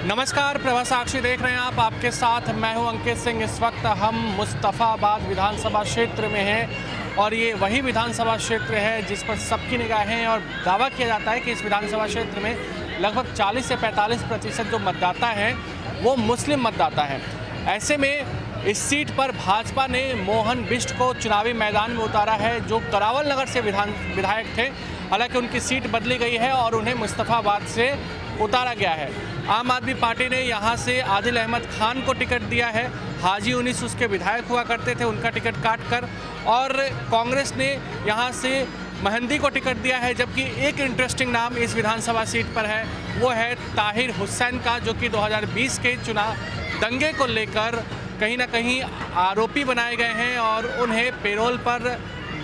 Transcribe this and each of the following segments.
नमस्कार, प्रभा साक्षी देख रहे हैं आप। आपके साथ मैं हूं अंकित सिंह। इस वक्त हम मुस्तफ़ाबाद विधानसभा क्षेत्र में हैं और ये वही विधानसभा क्षेत्र है जिस पर सबकी निगाहें हैं और दावा किया जाता है कि इस विधानसभा क्षेत्र में लगभग 40 से 45% जो मतदाता हैं वो मुस्लिम मतदाता हैं। ऐसे में इस सीट पर भाजपा ने मोहन बिष्ट को चुनावी मैदान में उतारा है, जो करावल नगर से विधायक थे। हालांकि उनकी सीट बदली गई है और उन्हें मुस्तफ़ाबाद से उतारा गया है। आम आदमी पार्टी ने यहां से आदिल अहमद खान को टिकट दिया है। हाजी उनिस उसके विधायक हुआ करते थे, उनका टिकट काट कर। और कांग्रेस ने यहां से मेहंदी को टिकट दिया है। जबकि एक इंटरेस्टिंग नाम इस विधानसभा सीट पर है, वो है ताहिर हुसैन का, जो कि 2020 के चुनाव दंगे को लेकर कहीं ना कहीं आरोपी बनाए गए हैं और उन्हें पेरोल पर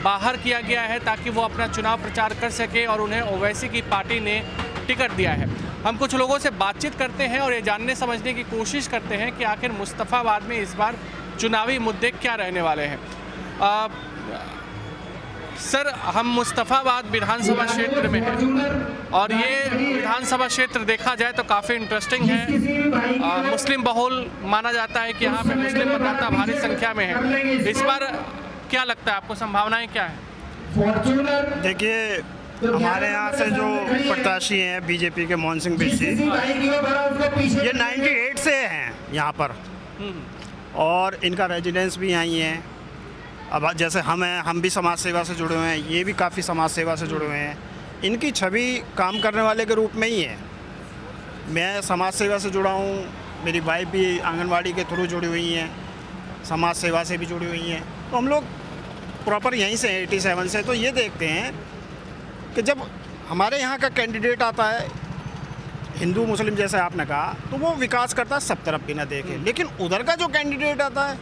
बाहर किया गया है ताकि वो अपना चुनाव प्रचार कर सके, और उन्हें ओवैसी की पार्टी ने टिकट दिया है। हम कुछ लोगों से बातचीत करते हैं और ये जानने समझने की कोशिश करते हैं कि आखिर मुस्तफ़ाबाद में इस बार चुनावी मुद्दे क्या रहने वाले हैं। सर, हम मुस्तफ़ाबाद विधानसभा क्षेत्र में हैं और ये विधानसभा क्षेत्र देखा जाए तो काफ़ी इंटरेस्टिंग है। मुस्लिम बहुल माना जाता है कि यहाँ पे मुस्लिम मतदाता भारी संख्या में है। इस बार क्या लगता है आपको, संभावनाएं क्या है? देखिए, हमारे यहाँ से जो प्रत्याशी हैं बीजेपी के मोहन सिंह बिष्ट जी, ये 98 से हैं यहाँ पर और इनका रेजिडेंस भी यहीं है। अब जैसे हम हैं, हम भी समाज सेवा से जुड़े हुए हैं, ये भी काफ़ी समाज सेवा से जुड़े हुए हैं। इनकी छवि काम करने वाले के रूप में ही है। मैं समाज सेवा से जुड़ा हूँ, मेरी वाइफ भी आंगनवाड़ी के थ्रू जुड़ी हुई हैं, समाज सेवा से भी जुड़ी हुई हैं। तो हम लोग प्रॉपर यहीं से 87 से तो ये देखते हैं कि जब हमारे यहाँ का कैंडिडेट आता है, हिंदू मुस्लिम जैसे आपने कहा, तो वो विकास करता है सब तरफ बिना देखे। लेकिन उधर का जो कैंडिडेट आता है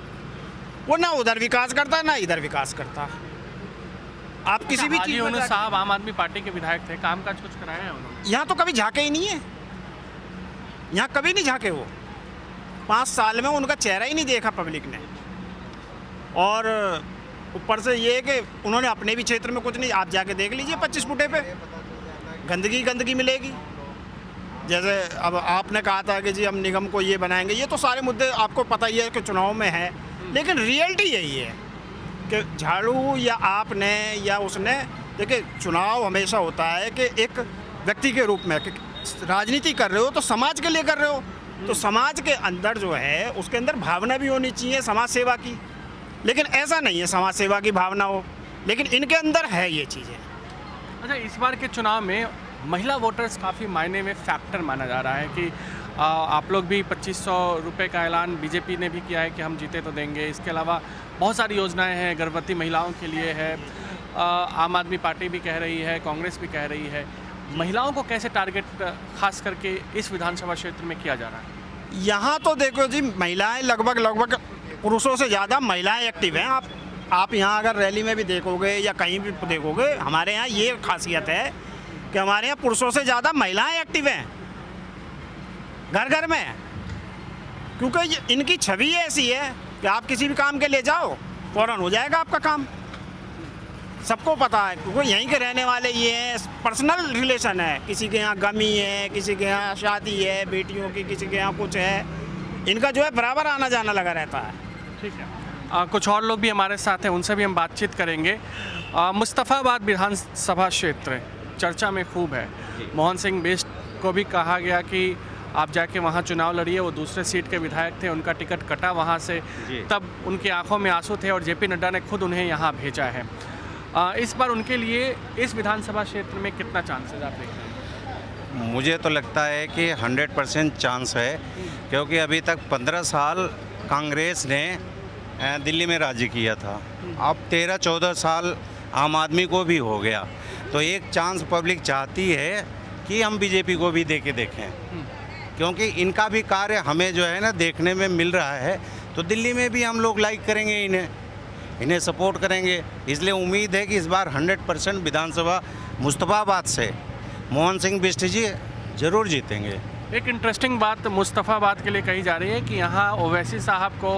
वो ना उधर विकास करता है ना इधर विकास करता। आप किसी भी चीज़ में साहब आम आदमी पार्टी के विधायक थे, काम काज कुछ कराया है उन्होंने? यहाँ तो कभी झाँके ही नहीं है, यहाँ कभी नहीं झाँके वो। 5 साल में उनका चेहरा ही नहीं देखा पब्लिक ने। और ऊपर से ये कि उन्होंने अपने भी क्षेत्र में कुछ नहीं, आप जाके देख लीजिए 25 फुटे पे गंदगी मिलेगी। जैसे अब आपने कहा था कि जी हम निगम को ये बनाएंगे, ये तो सारे मुद्दे आपको पता ही है कि चुनाव में है। लेकिन रियलिटी यही है कि झाड़ू या आपने या उसने, देखिए चुनाव हमेशा होता है कि एक व्यक्ति के रूप में, कि राजनीति कर रहे हो तो समाज के लिए कर रहे हो, तो समाज के अंदर जो है उसके अंदर भावना भी होनी चाहिए समाज सेवा की। लेकिन ऐसा नहीं है समाज सेवा की भावना हो, लेकिन इनके अंदर है ये चीज़ें। अच्छा, इस बार के चुनाव में महिला वोटर्स काफ़ी मायने में फैक्टर माना जा रहा है कि आप लोग भी 2500 रुपये का ऐलान बीजेपी ने भी किया है कि हम जीते तो देंगे। इसके अलावा बहुत सारी योजनाएं हैं, गर्भवती महिलाओं के लिए है, आम आदमी पार्टी भी कह रही है, कांग्रेस भी कह रही है। महिलाओं को कैसे टारगेट खास करके इस विधानसभा क्षेत्र में किया जा रहा है? यहाँ तो देखो जी, महिलाएँ लगभग पुरुषों से ज़्यादा महिलाएं एक्टिव हैं। आप यहाँ अगर रैली में भी देखोगे या कहीं भी देखोगे, हमारे यहाँ ये खासियत है कि हमारे यहाँ पुरुषों से ज़्यादा महिलाएं एक्टिव हैं घर घर में। क्योंकि इनकी छवि ऐसी है कि आप किसी भी काम के लिए जाओ, फ़ौरन हो जाएगा आपका काम। सबको पता है क्योंकि यहीं के रहने वाले ये हैं। पर्सनल रिलेशन है, किसी के यहाँ गमी है, किसी के यहाँ शादी है बेटियों की, किसी के यहाँ कुछ है। इनका जो है बराबर आना जाना लगा रहता है। ठीक है, कुछ और लोग भी हमारे साथ हैं, उनसे भी हम बातचीत करेंगे। मुस्तफ़ाबाद विधानसभा क्षेत्र चर्चा में खूब है। मोहन सिंह बिष्ट को भी कहा गया कि आप जाके वहाँ चुनाव लड़िए। वो दूसरे सीट के विधायक थे, उनका टिकट कटा वहाँ से, तब उनकी आंखों में आंसू थे और जेपी नड्डा ने खुद उन्हें यहाँ भेजा है। इस बार उनके लिए इस विधानसभा क्षेत्र में कितना चांसेस आप देख रहे हैं? मुझे तो लगता है कि 100% चांस है, क्योंकि अभी तक 15 साल कांग्रेस ने दिल्ली में राज किया था। अब 13-14 साल आम आदमी को भी हो गया, तो एक चांस पब्लिक चाहती है कि हम बीजेपी को भी दे के देखें, क्योंकि इनका भी कार्य हमें जो है ना देखने में मिल रहा है। तो दिल्ली में भी हम लोग लाइक करेंगे, इन्हें सपोर्ट करेंगे। इसलिए उम्मीद है कि इस बार 100% विधानसभा मुस्तफ़ाबाद से मोहन सिंह बिष्ट जी ज़रूर जीतेंगे। एक इंटरेस्टिंग बात मुस्तफ़ाबाद के लिए कही जा रही है कि यहाँ ओवैसी साहब को,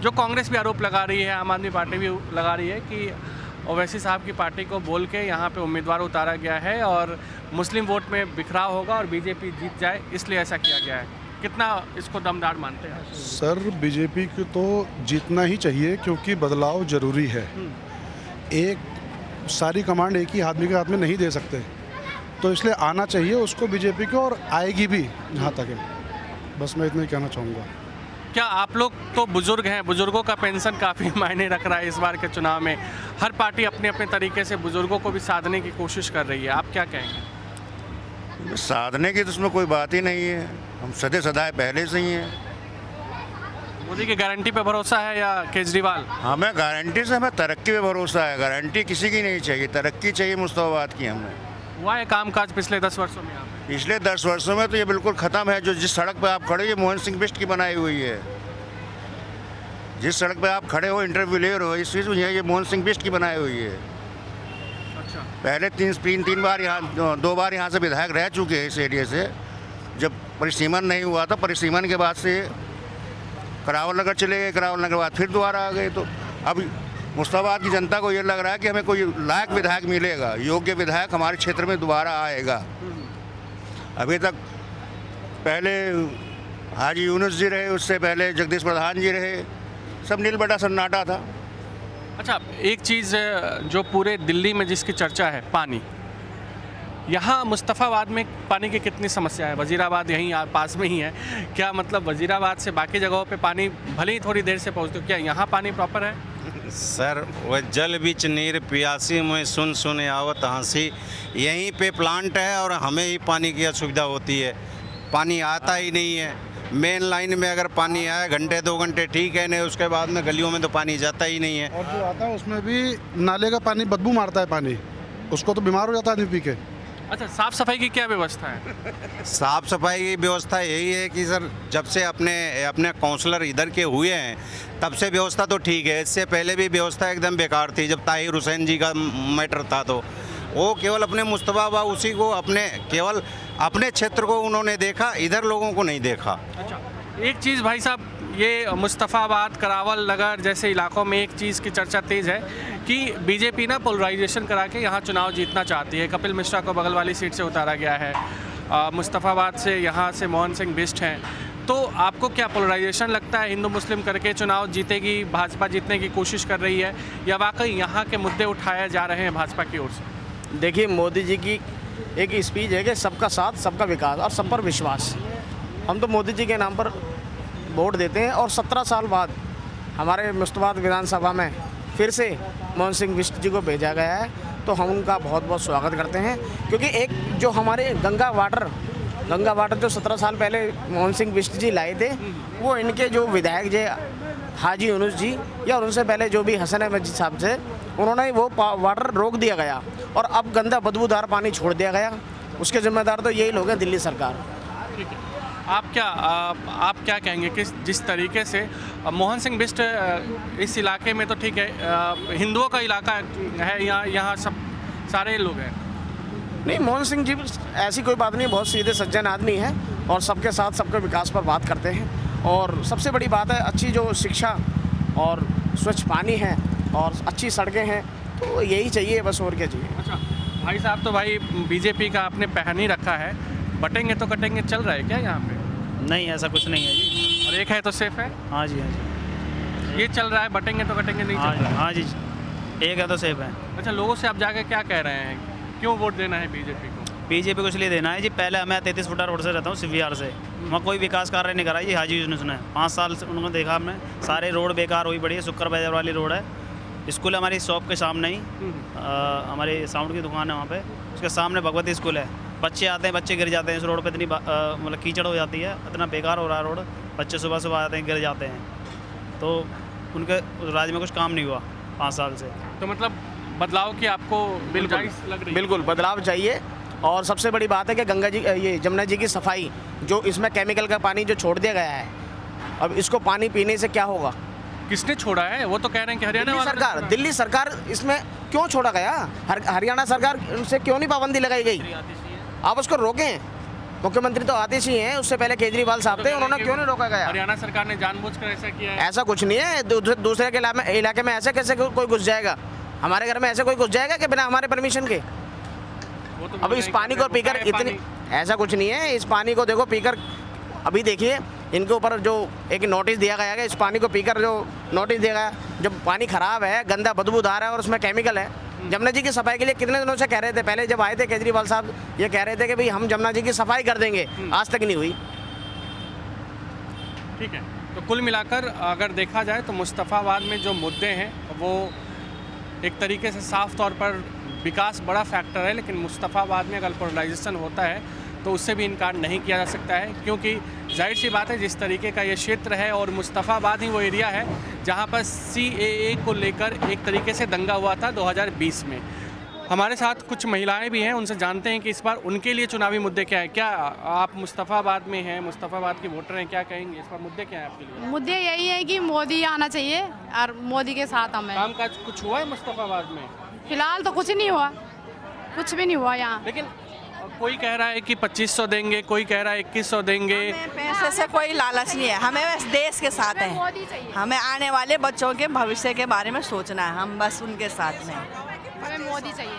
जो कांग्रेस भी आरोप लगा रही है, आम आदमी पार्टी भी लगा रही है कि ओवैसी साहब की पार्टी को बोल के यहाँ पे उम्मीदवार उतारा गया है और मुस्लिम वोट में बिखराव होगा और बीजेपी जीत जाए, इसलिए ऐसा किया गया है। कितना इसको दमदार मानते हैं? सर बीजेपी को तो जीतना ही चाहिए क्योंकि बदलाव जरूरी है। एक सारी कमांड एक ही आदमी के हाथ में नहीं दे सकते, तो इसलिए आना चाहिए उसको बीजेपी को, और आएगी भी जहाँ तक है। बस मैं इतना ही कहना चाहूँगा। क्या आप लोग तो बुजुर्ग हैं, बुजुर्गों का पेंशन काफ़ी मायने रख रहा है इस बार के चुनाव में। हर पार्टी अपने अपने तरीके से बुजुर्गों को भी साधने की कोशिश कर रही है, आप क्या कहेंगे? साधने की तो उसमें कोई बात ही नहीं है, हम सदे सदाए पहले से ही हैं। मोदी की गारंटी पे भरोसा है या केजरीवाल? हमें गारंटी से, हमें तरक्की पे भरोसा है। गारंटी किसी की नहीं चाहिए, तरक्की चाहिए मुस्तफाबाद की हमें। हुआ है कामकाज पिछले 10 वर्षों में यहाँ पे? पिछले 10 वर्षों में तो ये बिल्कुल ख़त्म है। जो जिस सड़क पे आप खड़े, ये मोहन सिंह बिष्ट की बनाई हुई है। जिस सड़क पे आप खड़े हो, इंटरव्यू ले रहे हो, इस चीज़ में ये मोहन सिंह बिष्ट की बनाई हुई है। अच्छा। पहले तीन बार यहाँ, 2 बार यहाँ से विधायक रह चुके हैं इस एरिया से। जब परिसीमन नहीं हुआ था, परिसीमन के बाद से करावल नगर चले गए, करावल नगर के बाद फिर दोबारा आ गए। तो अब मुस्तफाबाद की जनता को ये लग रहा है कि हमें कोई लायक विधायक मिलेगा, योग्य विधायक हमारे क्षेत्र में दोबारा आएगा। अभी तक पहले हाजी यूनुस जी रहे, उससे पहले जगदीश प्रधान जी रहे, सब नील बटा सन्नाटा था। अच्छा, एक चीज़ जो पूरे दिल्ली में जिसकी चर्चा है, पानी। यहाँ मुस्तफ़ाबाद में पानी की कितनी समस्या है? वज़ीराबाद यहीं पास में ही है, क्या मतलब वज़ीराबाद से बाकी जगहों पे पानी भले ही थोड़ी देर से पहुँचते हो, क्या यहाँ पानी प्रॉपर है? सर वह जल बिच नीर पियासी में सुन सुन आवत हंसी, यहीं पे प्लांट है और हमें ही पानी की असुविधा होती है। पानी आता ही नहीं है। मेन लाइन में अगर पानी आए घंटे 2 घंटे ठीक है, नहीं उसके बाद में गलियों में तो पानी जाता ही नहीं है। और जो आता है उसमें भी नाले का पानी बदबू मारता है पानी, उसको तो बीमार हो जाता है आदमी पी के। अच्छा, साफ़ सफाई की क्या व्यवस्था है? साफ़ सफाई की व्यवस्था यही है कि सर जब से अपने काउंसलर इधर के हुए हैं तब से व्यवस्था तो ठीक है। इससे पहले भी व्यवस्था एकदम बेकार थी। जब ताहिर हुसैन जी का मैटर था तो वो केवल अपने मुस्तफाबाद उसी को केवल अपने क्षेत्र को उन्होंने देखा, इधर लोगों को नहीं देखा। अच्छा, एक चीज़ भाई साहब, ये मुस्तफ़ाबाद, करावल नगर जैसे इलाकों में एक चीज़ की चर्चा तेज़ है कि बीजेपी ना पोलराइजेशन करा के यहाँ चुनाव जीतना चाहती है। कपिल मिश्रा को बगल वाली सीट से उतारा गया है, मुस्तफ़ाबाद से यहाँ से मोहन सिंह बिष्ट हैं। तो आपको क्या पोलराइजेशन लगता है, हिंदू मुस्लिम करके चुनाव जीतेगी, भाजपा जीतने की कोशिश कर रही है, या वाकई यहाँ के मुद्दे उठाए जा रहे हैं भाजपा की ओर से? देखिए, मोदी जी की एक स्पीच है कि सबका साथ, सबका विकास और सब पर विश्वास। हम तो मोदी जी के नाम पर वोट देते हैं, और 17 साल बाद हमारे मुस्तफाबाद विधानसभा में फिर से मोहन सिंह बिष्ट जी को भेजा गया है, तो हम उनका बहुत बहुत स्वागत करते हैं। क्योंकि एक जो हमारे गंगा वाटर जो 17 साल पहले मोहन सिंह बिष्ट जी लाए थे, वो इनके जो विधायक जे हाजी यूनुस जी या उनसे पहले जो भी हसन अहमद जी साहब से, उन्होंने वो वाटर रोक दिया गया और अब गंदा बदबूदार पानी छोड़ दिया गया। उसके जिम्मेदार तो यही लोग हैं, दिल्ली सरकार। ठीक है, आप क्या कहेंगे कि जिस तरीके से मोहन सिंह बिष्ट इस इलाके में, तो ठीक है हिंदुओं का इलाका है, यहाँ सब सारे लोग हैं? नहीं, मोहन सिंह जी ऐसी कोई बात नहीं, बहुत सीधे सज्जन आदमी हैं और सबके साथ सबके विकास पर बात करते हैं। और सबसे बड़ी बात है अच्छी जो शिक्षा और स्वच्छ पानी है और अच्छी सड़कें हैं, तो यही चाहिए बस, और क्या चाहिए। अच्छा भाई साहब, तो भाई बीजेपी का आपने पहन ही रखा है, बटेंगे तो कटेंगे चल रहा है क्या यहाँ पे? नहीं, ऐसा कुछ नहीं है जी। और एक है तो सेफ है? हाँ जी, हाँ जी, ये चल रहा है, बटेंगे तो कटेंगे नहीं चल रहा है? हाँ जी, एक है तो सेफ है। अच्छा, लोगों से आप जाके क्या कह रहे हैं, क्यों वोट देना है बीजेपी को? बीजेपी को इसलिए देना है जी, पहले मैं 33 फुटा रोड से रहता हूँ, सीवीआर से। वहाँ कोई विकास कार्य नहीं करा ये हाजी यूनुस ने। 5 साल से उन्होंने देखा हमने, सारे रोड बेकार हुई पड़ी है। शुक्र बाजार वाली रोड है, स्कूल हमारी शॉप के सामने ही, हमारी साउंड की दुकान है वहाँ पे, उसके सामने भगवती स्कूल है। बच्चे आते हैं, बच्चे गिर जाते हैं इस रोड पे, इतनी मतलब कीचड़ हो जाती है, इतना बेकार हो रहा है रोड। बच्चे सुबह सुबह आते हैं, गिर जाते हैं। तो उनके राज्य में कुछ काम नहीं हुआ 5 साल से। तो मतलब बदलाव की आपको बिल्कुल लग रही है? बिल्कुल बदलाव चाहिए। और सबसे बड़ी बात है कि गंगा जी, ये जमुना जी की सफाई, जो इसमें केमिकल का पानी जो छोड़ दिया गया है, अब इसको पानी पीने से क्या होगा? किसने छोड़ा है? वो तो कह रहे हैं कि हरियाणा दिल्ली सरकार इसमें क्यों छोड़ा गया? हरियाणा सरकार से क्यों नहीं पाबंदी लगाई गई? आप उसको रोकें। मुख्यमंत्री तो आतिश ही हैं, उससे पहले केजरीवाल साहब थे, उन्होंने क्यों नहीं रोका गया? हरियाणा सरकार ने जानबूझकर ऐसा किया है? ऐसा कुछ नहीं है। दूसरे के इलाके में ऐसे कैसे कोई घुस जाएगा? हमारे घर में ऐसे कोई घुस जाएगा कि बिना हमारे परमिशन के? वो तो अब इस पानी को पीकर इतनी, ऐसा कुछ नहीं है। इस पानी को देखो पीकर अभी देखिए इनके ऊपर जो एक नोटिस दिया गया है, इस पानी को पीकर जो नोटिस दिया गया, जब पानी खराब है, गंदा बदबूदार है और उसमें केमिकल है। जमुना जी की सफाई के लिए कितने दिनों से कह रहे थे, पहले जब आए थे केजरीवाल साहब ये कह रहे थे कि भाई हम जमुना जी की सफाई कर देंगे, आज तक नहीं हुई। ठीक है, तो कुल मिलाकर अगर देखा जाए तो मुस्तफ़ाबाद में जो मुद्दे हैं वो एक तरीके से साफ तौर पर विकास बड़ा फैक्टर है, लेकिन मुस्तफ़ाबाद में अगर पोलराइजेशन होता है तो उससे भी इनकार नहीं किया जा सकता है, क्योंकि जाहिर सी बात है जिस तरीके का ये क्षेत्र है और मुस्तफ़ाबाद ही वो एरिया है जहाँ पर CAA को लेकर एक तरीके से दंगा हुआ था 2020 में। हमारे साथ कुछ महिलाएं भी हैं, उनसे जानते हैं कि इस बार उनके लिए चुनावी मुद्दे क्या है। क्या आप मुस्तफ़ाबाद में हैं, मुस्तफ़ाबाद के वोटर हैं, क्या कहेंगे इस बार मुद्दे क्या हैं आपके लिए? मुद्दे यही है कि मोदी आना चाहिए और मोदी के साथ हमें। काम काज कुछ हुआ है मुस्तफ़ाबाद में? फिलहाल तो कुछ नहीं हुआ, कुछ भी नहीं हुआ यहाँ। लेकिन कोई कह रहा है कि 2500 देंगे, कोई कह रहा है 2100 देंगे। पैसे से कोई लालच नहीं है, हमें बस देश के साथ है, हमें आने वाले बच्चों के भविष्य के बारे में सोचना है, हम बस उनके साथ में। हमें मोदी चाहिए।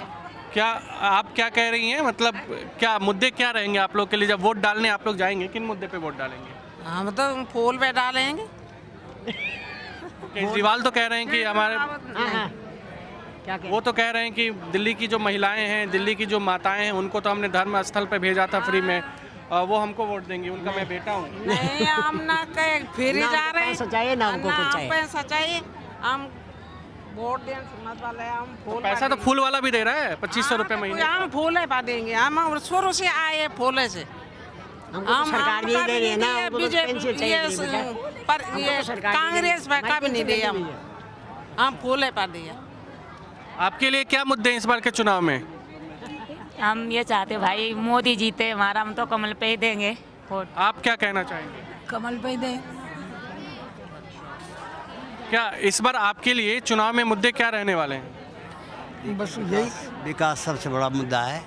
क्या आप क्या कह रही हैं, मतलब क्या मुद्दे क्या रहेंगे आप लोग के लिए जब वोट डालने आप लोग जाएंगे? किन मुद्दे पे वोट डालेंगे? हम तो फूल पे डालेंगे। केजरीवाल तो कह रहे हैं कि हमारे वो तो कह रहे हैं कि दिल्ली की जो महिलाएं हैं, दिल्ली की जो माताएं हैं, उनको तो हमने धर्म स्थल पे भेजा था फ्री में, वो हमको वोट देंगी, उनका मैं बेटा हूँ। नहीं हम ना कहीं फिर जा रहे हैं, सच्चाई ना हमको कुछ चाहिए, सच्चाई हम वोट दें समझ वाले हम फूल। पैसा तो फूल वाला भी दे रहा है 2500 रुपये महीने। हम फूल पा देंगे, हम शुरू से आए फूले से, हम सरकार भी दे रही है ना, बीजेपी पर ये कांग्रेस में कभी नहीं दिए, हम फूल पा दिए। आपके लिए क्या मुद्दे हैं इस बार के चुनाव में? हम ये चाहते भाई मोदी जीते हमारा, हम तो कमल पे ही देंगे वोट। आप क्या कहना चाहेंगे? कमल पे दें। क्या इस बार आपके लिए चुनाव में मुद्दे क्या रहने वाले हैं? बस यही विकास सबसे बड़ा मुद्दा है,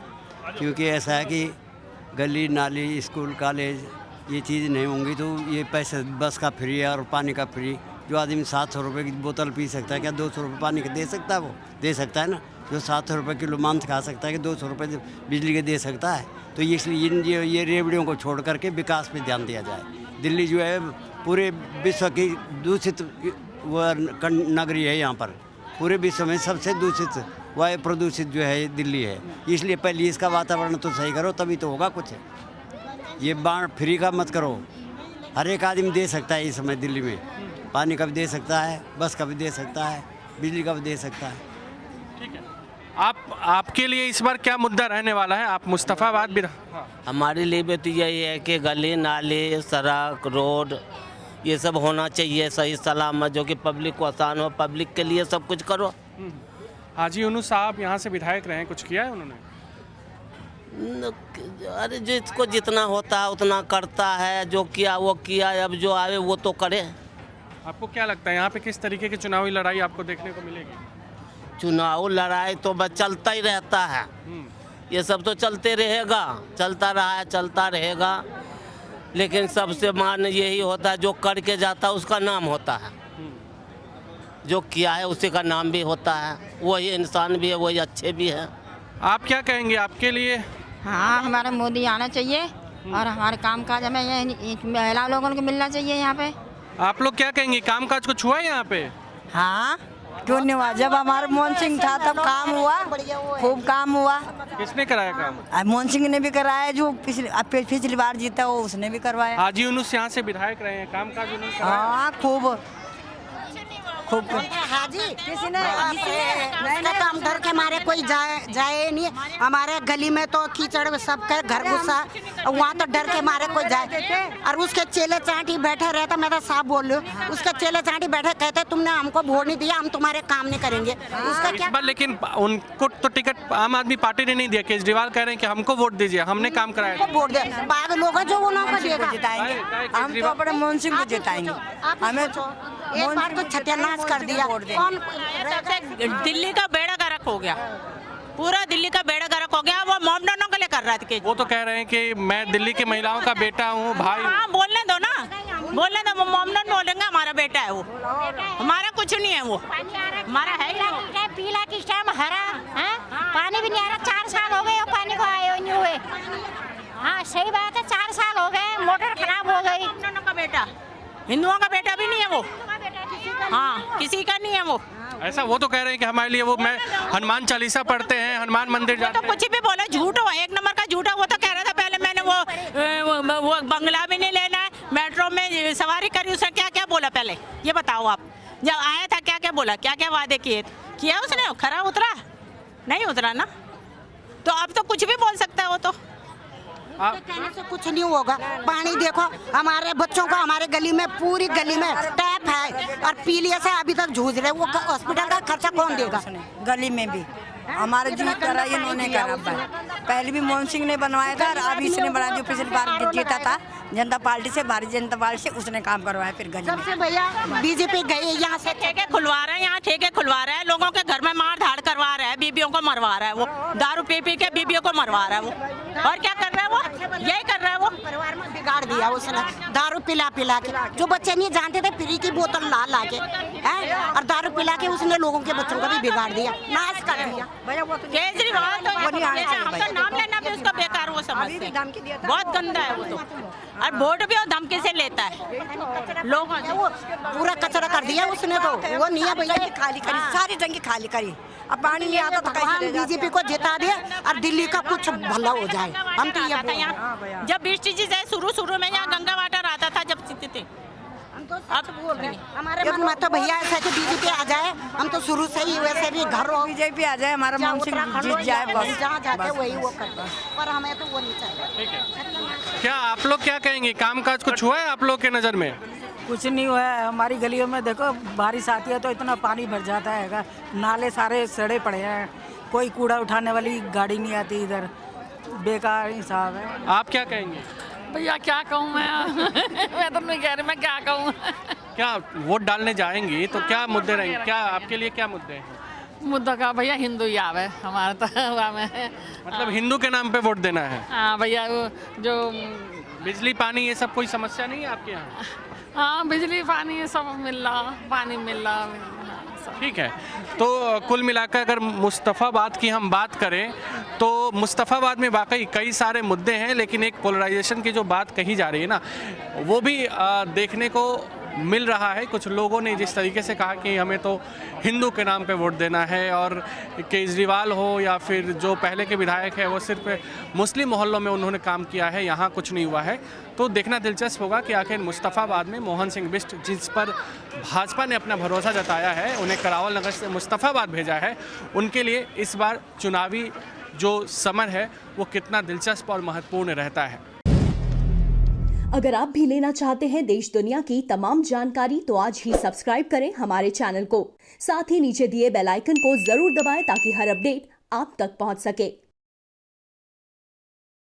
क्योंकि ऐसा है कि गली नाली स्कूल कॉलेज ये चीज़ नहीं होंगी तो ये पैसे बस का फ्री है और पानी का फ्री। जो आदमी 700 रुपये की बोतल पी सकता है, क्या 200 रुपये पानी का दे सकता है? वो दे सकता है ना। जो 700 रुपये किलो मांस खा सकता है कि 200 रुपये बिजली के दे सकता है? तो इसलिए ये रेवड़ियों को छोड़ करके विकास पे ध्यान दिया जाए। दिल्ली जो है पूरे विश्व की दूषित नगरी है, यहाँ पर पूरे विश्व में सबसे दूषित वायु प्रदूषित जो है दिल्ली है। इसलिए पहले इसका वातावरण तो सही करो, तभी तो होगा कुछ। ये बांट फ्री का मत करो, हर एक आदमी दे सकता है इस समय दिल्ली में, पानी का भी दे सकता है, बस का भी दे सकता है, बिजली का भी दे सकता है। ठीक है, आपके लिए इस बार क्या मुद्दा रहने वाला है? आप मुस्तफ़ाबाद भी हमारे लिए भी तो यही है कि गली नाले सड़क रोड ये सब होना चाहिए सही सलामत, जो कि पब्लिक को आसान हो, पब्लिक के लिए सब कुछ करो। हाजी यूनुस साहब यहाँ से विधायक रहे हैं, कुछ किया है उन्होंने? अरे जिसको जितना होता है उतना करता है, जो किया वो किया, अब जो आवे वो तो करे। आपको क्या लगता है यहाँ पे किस तरीके की चुनावी लड़ाई आपको देखने को मिलेगी? चुनाव लड़ाई तो बस चलता ही रहता है, ये सब तो चलते रहेगा, चलता रहा है, चलता रहेगा। लेकिन सबसे मान यही होता है जो करके जाता है उसका नाम होता है, जो किया है उसी का नाम भी होता है। वही इंसान भी है, वही अच्छे भी है। आप क्या कहेंगे आपके लिए? हाँ, हमारा मोदी आना चाहिए और हमारे काम काज हमें महिला लोगों को मिलना चाहिए यहाँ पे। आप लोग क्या कहेंगे, काम काज कुछ हुआ है यहाँ पे? हाँ क्यों नहीं हुआ, जब हमारा मोहन सिंह था तब काम हुआ, खूब काम हुआ। किसने कराया काम? मोहन सिंह ने भी कराया, जो पिछली बार जीता वो उसने भी करवाया। हाजी यूनुस यहाँ से विधायक रहे हैं, काम काज उन्होंने कराया? हाँ खूब हाजी किसी ने काम डर के मारे कोई जाए नहीं। हमारे गली में तो कीचड़ सबके घर घुसा, वहाँ तो डर के मारे कोई जाए। और उसके चेले चाटी बैठे रहता, मैं तो साफ बोल रही हूँ, उसके चेले चाटी बैठे कहते तुमने हमको वोट नहीं दिया, हम तुम्हारे काम नहीं करेंगे। उसका क्या? लेकिन उनको तो टिकट आम आदमी पार्टी ने नहीं दिया। केजरीवाल कह रहे हैं कि हमको वोट दीजिए, हमने काम कराया। वोट दे पागल लोग जो उन्होंने जिताएंगे, हम तो अपने मोहन सिंह को जिताएंगे। हमें एक बार तो सत्यानाश कर दिया। कौन दिल्ली का बेड़ा गर्क हो गया, पूरा दिल्ली का बेड़ा गर्क हो गया। वो मॉमडनों के लिए कर रहा था। वो तो कह रहे हैं कि मैं दिल्ली की महिलाओं का बेटा हूँ, भाई। हाँ बोलने दो ना, बोलने दो, मॉमडन बोलेंगे हमारा बेटा है वो, हमारा कुछ नहीं है, वो हमारा है ही। पीला किस टाइम हरा है, पानी भी नहीं आ रहा। 4 साल हो गए पानी को आए नहीं हुए। हाँ सही बात है, 4 साल हो गए, मोटर खराब हो गई। हिंदुओं का बेटा भी नहीं है वो, हाँ किसी का नहीं है वो। ऐसा वो तो कह रहे हैं कि हमारे लिए वो मैं हनुमान चालीसा पढ़ते हैं, हनुमान मंदिर तो जाते हैं। कुछ भी बोला, झूठ हो, एक नंबर का झूठा। वो तो कह रहा था पहले मैंने वो बंगला भी नहीं लेना है, मेट्रो में सवारी करी, उसने क्या क्या बोला पहले ये बताओ आप। जब आया था क्या क्या बोला, क्या क्या वादे किया उसने, खरा उतरा नहीं उतरा ना, तो अब तो कुछ भी बोल सकता है वो तो। कहने से कुछ नहीं होगा। पानी देखो हमारे बच्चों को, हमारे गली में, पूरी गली में टैप है और पीलिया से अभी तक जूझ रहे। वो हॉस्पिटल का खर्चा कौन देगा? गली में भी हमारे जो करा इन्होंने करा। पहले भी मोहन सिंह ने बनवाया था और अभी इसने बनाया, जो पिछली बार जीता था जनता पार्टी से, भारतीय जनता पार्टी से, उसने काम करवाया। फिर गली सबसे भैया बीजेपी गए यहाँ से ठेके खुलवा रहे हैं, यहाँ ठेके खुलवा रहे हैं, लोगों के घर में मार धाड़ करवा रहा है, बीबियों को मरवा रहा है वो, दारू पी पी के बीबियों को मरवा रहा है वो। और क्या कर रहा है वो, यही कर रहा है वो। परिवार में बिगाड़ दिया उसने, दारू पिला पिला के। जो बच्चे नहीं जानते थे फ्री की बोतल ला ला के हैं, और दारू पिला के उसने लोगों के बच्चों का भी बिगाड़ दिया, नाश कर दिया। केजरीवाल तो आपका नाम लेना भी उसका बेकार वो समझते हैं, बहुत गंदा है वो तो। और वोट भी वो धमकी से लेता है लोगों से। वो पूरा कचरा कर दिया उसने, तो वो नहीं है भैया। खाली करी, सारी टंकी खाली करी। अब पानी नहीं आता तो कैसे रहेगा? बीजेपी को जिता दे और दिल्ली का कुछ भला हो जाए। हम तो ये यहाँ जब 20 चीजें शुरू में यहाँ गंगा वाटर आता था जब जीते थे, अब बोल रहे हैं हमारे मन में तो भैया ऐसा कि बीजेपी आ जाए। हम तो शुरू से ही वैसे भी घर हो, बीजेपी आ जाए, हमारा मोहन सिंह जीत जाए बस। जहाँ जाते वही वो करते हैं, पर हमें तो वो नहीं चाहिए। क्या आप लोग क्या कहेंगे, कामकाज कुछ हुआ है आप लोग के नज़र में? कुछ नहीं हुआ है। हमारी गलियों में देखो बारिश आती है तो इतना पानी भर जाता है, नाले सारे सड़े पड़े हैं, कोई कूड़ा उठाने वाली गाड़ी नहीं आती इधर, बेकार हिसाब है। आप क्या कहेंगे? भैया क्या कहूँ मैं तो नहीं कह रही, मैं क्या कहूँ। क्या वोट डालने जाएंगी तो क्या मुद्दे रहेंगे, क्या आपके लिए क्या मुद्दे हैं? मुद्दा का भैया हिंदू ही आवे हमारा तो हमें, मतलब हिंदू के नाम पे वोट देना है? हाँ भैया, वो जो बिजली पानी ये सब कोई समस्या नहीं है आपके यहाँ? हाँ बिजली पानी ये सब मिल रहा, पानी मिल रहा। ठीक है, तो कुल मिलाकर अगर मुस्तफ़ाबाद की हम बात करें तो मुस्तफ़ाबाद में वाकई कई सारे मुद्दे हैं, लेकिन एक पोलराइजेशन की जो बात कही जा रही है ना, वो भी देखने को मिल रहा है। कुछ लोगों ने जिस तरीके से कहा कि हमें तो हिंदू के नाम पे वोट देना है, और केजरीवाल हो या फिर जो पहले के विधायक है वो सिर्फ मुस्लिम मोहल्लों में उन्होंने काम किया है, यहाँ कुछ नहीं हुआ है। तो देखना दिलचस्प होगा कि आखिर मुस्तफ़ाबाद में मोहन सिंह बिष्ट, जिस पर भाजपा ने अपना भरोसा जताया है, उन्हें करावल नगर से मुस्तफ़ाबाद भेजा है, उनके लिए इस बार चुनावी जो समर है वो कितना दिलचस्प और महत्वपूर्ण रहता है। अगर आप भी लेना चाहते हैं देश दुनिया की तमाम जानकारी तो आज ही सब्सक्राइब करें हमारे चैनल को। साथ ही नीचे दिए बेल आइकन को जरूर दबाएं ताकि हर अपडेट आप तक पहुंच सके।